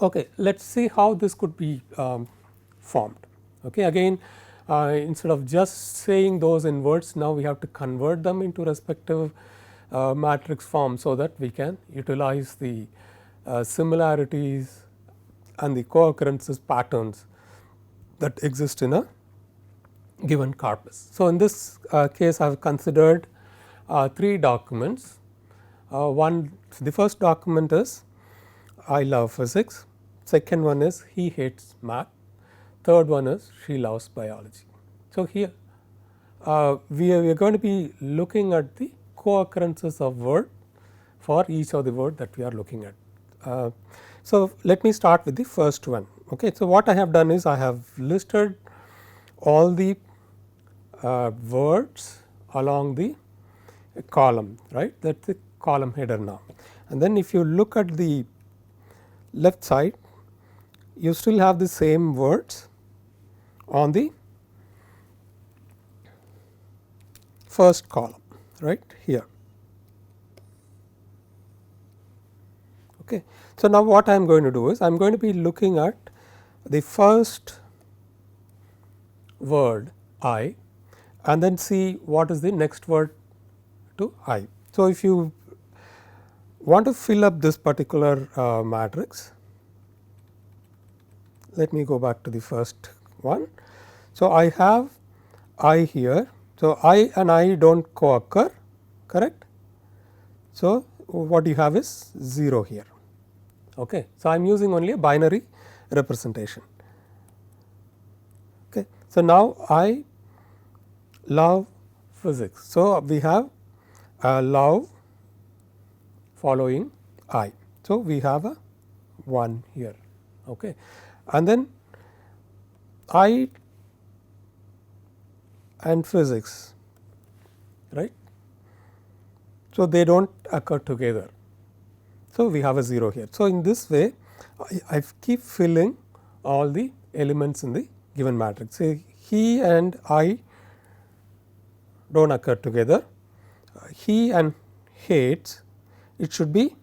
Okay, let us see how this could be formed. Okay, again instead of just saying those in words, now we have to convert them into respective matrix form, so that we can utilize the similarities and the co-occurrences patterns that exist in a given corpus. So, in this case I have considered 3 documents. The first document is I love physics, second one is he hates math, third one is she loves biology. So, here we are going to be looking at the co-occurrences of word for each of the word that we are looking at. So, let me start with the first one. Okay. So, what I have done is I have listed all the words along the column, right, that is the column header now. And then if you look at the left side, you still have the same words on the first column, right here. Okay. So, now what I am going to do is I am going to be looking at the first word I and then see what is the next word to I. So, if you want to fill up this particular matrix, let me go back to the first one. So, I have I here. So, I and I do not co-occur, correct. So, what you have is 0 here. Okay. So, I am using only a binary representation. Okay. So, now I love physics. So, we have love following I. So, we have a 1 here. Okay. And then I and physics, right. So, they do not occur together. So, we have a 0 here. So, in this way I keep filling all the elements in the given matrix. Say he and I do not occur together, he and hates, it should be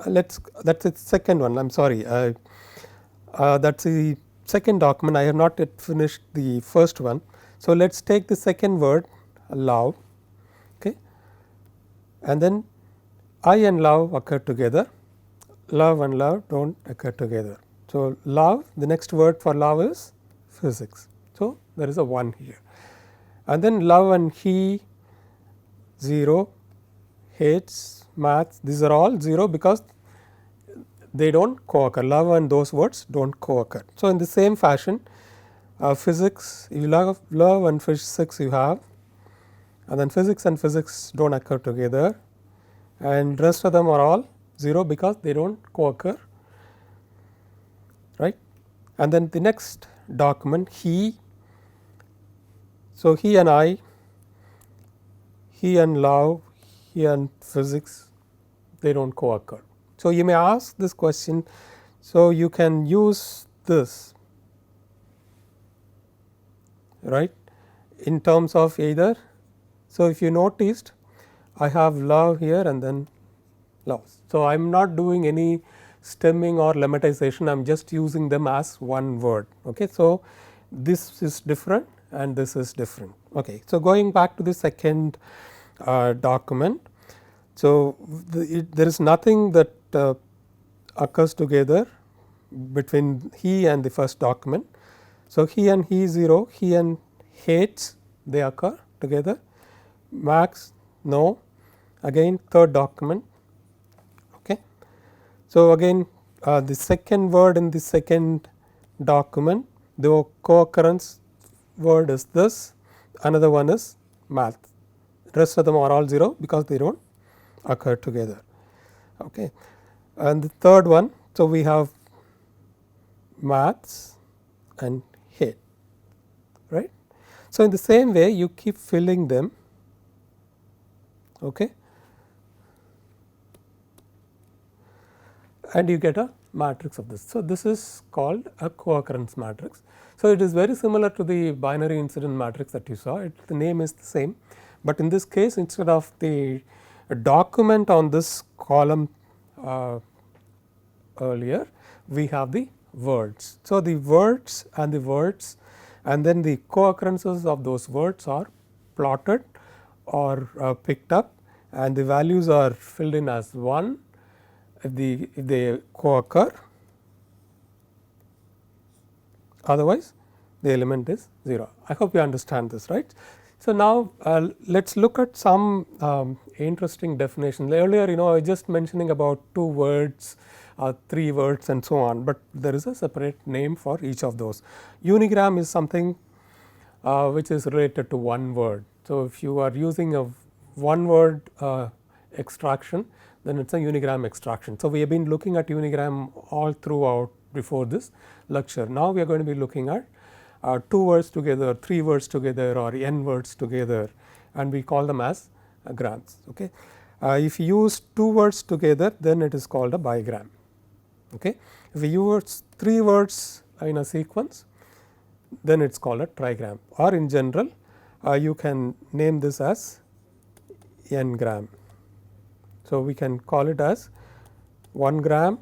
that is the second one. I am sorry, that is the second document. I have not yet finished the first one. So, let us take the second word love, okay, and then I and love occur together, love and love do not occur together. So, love, the next word for love is physics. So, there is a 1 here, and then love and he 0, hates maths, these are all 0 because they do not co-occur, love and those words do not co-occur. So, in the same fashion physics, if you love and physics you have, and then physics and physics do not occur together, and rest of them are all 0 because they do not co-occur, right. And then the next document he, so he and I, he and love, he and physics, they do not co-occur. So, you may ask this question, so you can use this, right, in terms of either. So, if you noticed I have love here and then love. So, I am not doing any stemming or lemmatization, I am just using them as one word. Okay. So, this is different and this is different. Okay. So, going back to the second document. So, there is nothing that occurs together between he and the first document. So, he and he 0, he and hates they occur together, max no, again third document. Okay. So, again the second word in the second document, the co-occurrence word is this, another one is math, rest of them are all 0 because they do not occur together. Okay. And the third one, so we have maths and hate, right. So, in the same way you keep filling them, okay, and you get a matrix of this. So, this is called a co-occurrence matrix. So, it is very similar to the binary incident matrix that you saw, the name is the same, but in this case instead of the document on this column earlier, we have the words. So, the words and then the co-occurrences of those words are plotted or picked up, and the values are filled in as 1 if they co-occur, otherwise the element is 0. I hope you understand this, right. So, now let us look at some interesting definitions. Earlier, I was just mentioning about 2 words, 3 words and so on, but there is a separate name for each of those. Unigram is something which is related to one word. So, if you are using a one word extraction, then it is a unigram extraction. So, we have been looking at unigram all throughout before this lecture. Now, we are going to be looking at 2 words together, 3 words together or n words together, and we call them as grams. Okay. If you use 2 words together, then it is called a bigram. Okay. If you use 3 words in a sequence, then it is called a trigram, or in general you can name this as n gram. So, we can call it as 1 gram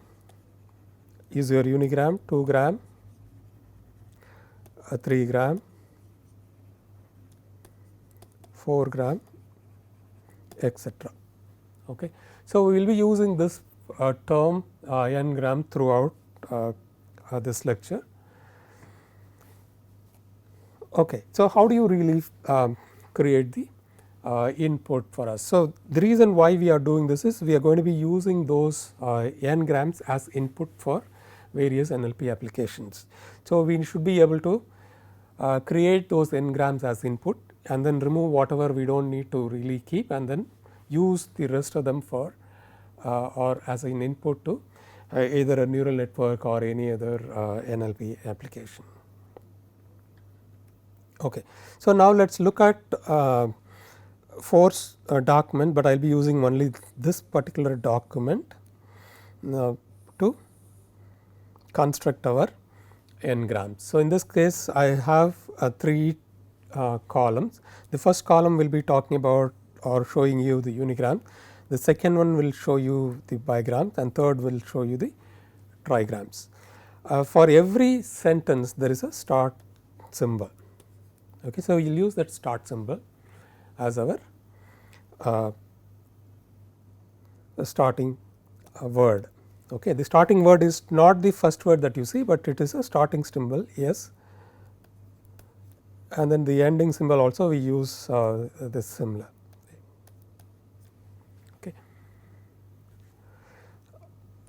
is your unigram, 2 gram, 3 gram, 4 gram, etc. Okay. So, we will be using this term n gram throughout this lecture. Okay. So, how do you really create the input for us? So, the reason why we are doing this is we are going to be using those n grams as input for various NLP applications. So, we should be able to create those n grams as input and then remove whatever we do not need to really keep, and then use the rest of them for or as an input to either a neural network or any other NLP application. Okay. So, now let us look at force document, but I will be using only this particular document to construct our n grams. So, in this case I have 3 columns. The first column will be talking about or showing you the unigram, the second one will show you the bigrams, and third will show you the trigrams. For every sentence there is a start symbol. Okay. So, we will use that start symbol as our starting word. Okay. The starting word is not the first word that you see, but it is a starting symbol S, and then the ending symbol also we use this similar. Okay.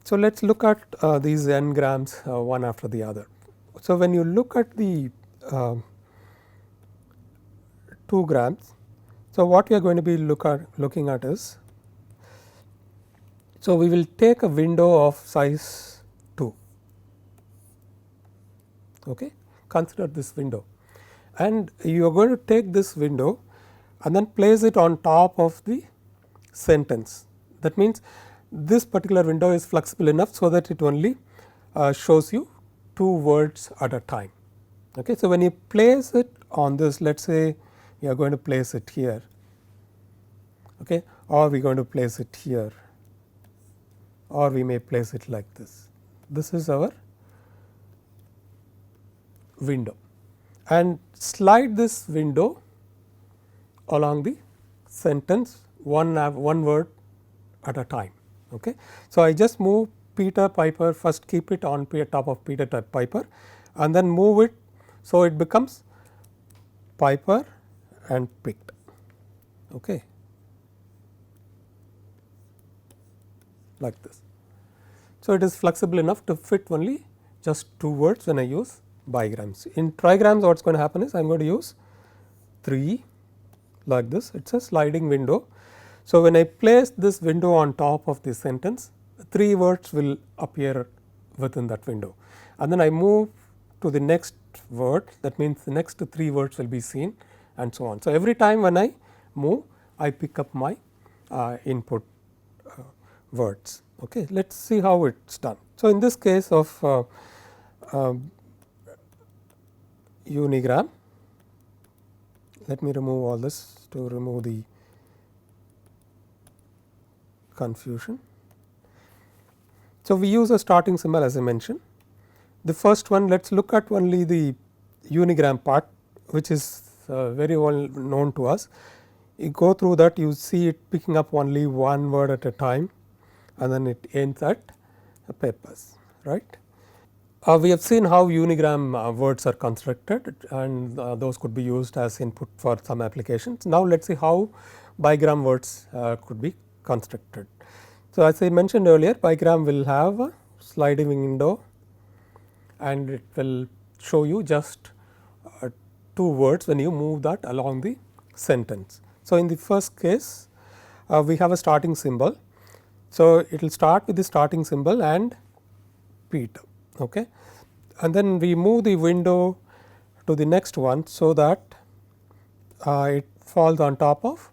So, let us look at these n grams one after the other. So, when you look at the 2 grams, so what we are going to be looking at is, so we will take a window of size 2. Okay. Consider this window, and you are going to take this window and then place it on top of the sentence. That means, this particular window is flexible enough so that it only shows you 2 words at a time. Okay. So, when you place it on this, let us say you are going to place it here, okay, or we are going to place it here, or we may place it like this. This is our window, and slide this window along the sentence one word at a time. Okay. So, I just move Peter Piper, first keep it on top of Peter Piper and then move it. So, it becomes Piper and picked. Okay. Like this. So, it is flexible enough to fit only just 2 words when I use bigrams. In trigrams, what is going to happen is I am going to use 3 like this, it is a sliding window. So, when I place this window on top of this sentence, 3 words will appear within that window, and then I move to the next word, that means the next 3 words will be seen, and so on. So, every time when I move, I pick up my input words. Okay. Let us see how it is done. So, in this case of unigram, let me remove all this to remove the confusion. So, we use a starting symbol as I mentioned. The first one, let us look at only the unigram part, which is very well known to us. You go through that, you see it picking up only one word at a time, and then it ends at papers, right. We have seen how unigram words are constructed, and those could be used as input for some applications. Now, let us see how bigram words could be constructed. So, as I mentioned earlier, bigram will have a sliding window, and it will show you just 2 words when you move that along the sentence. So, in the first case we have a starting symbol. So, it will start with the starting symbol and Peter, okay. And then we move the window to the next one, so that it falls on top of,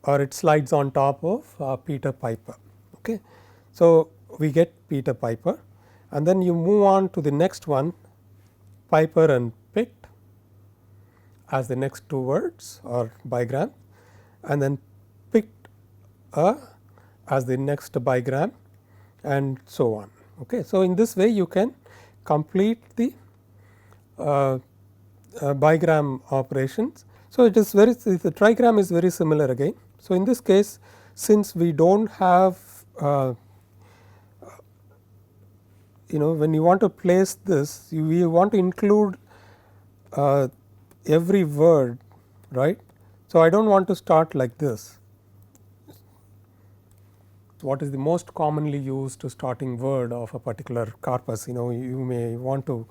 or it slides on top of Peter Piper. Okay. So, we get Peter Piper, and then you move on to the next one, Piper and picked as the next 2 words or bigram, and then picked as the next bigram, and so on. Okay. So, in this way you can complete the bigram operations. So, it is very, the trigram is very similar again. So, in this case, since we do not have when you want to place this, we want to include every word, right. So, I do not want to start like this. What is the most commonly used starting word of a particular corpus? You may want to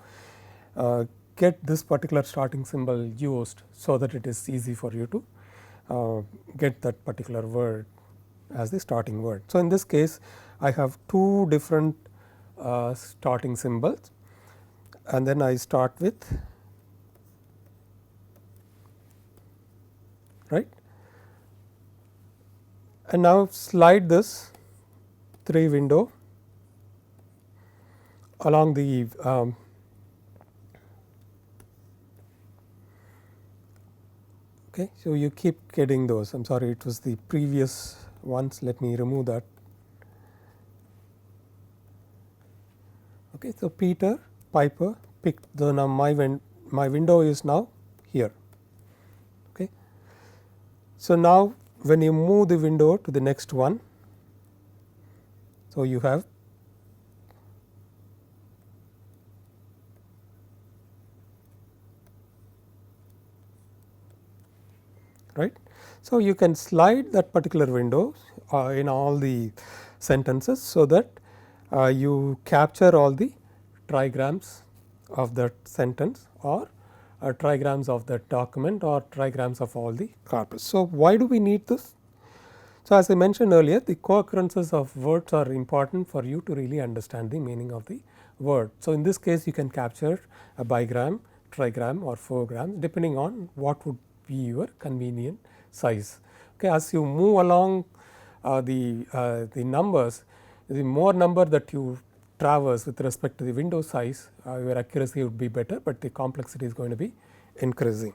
get this particular starting symbol used, so that it is easy for you to get that particular word as the starting word. So, in this case I have 2 different starting symbols, and then I start with, right, and now slide this 3 window along the okay. So, you keep getting those. I am sorry, it was the previous ones. Let me remove that. Okay. So, Peter, Piper, picked. So, now my window is now here. Okay. So, now when you move the window to the next one, so you have right. So, you can slide that particular window in all the sentences, so that you capture all the trigrams of that sentence, or trigrams of that document, or trigrams of all the corpus. So, why do we need this? So, as I mentioned earlier, the co-occurrences of words are important for you to really understand the meaning of the word. So, in this case you can capture a bigram, trigram or 4 grams, depending on what would be your convenient size. Okay. As you move along the numbers, the more number that you traverse with respect to the window size, your accuracy would be better, but the complexity is going to be increasing.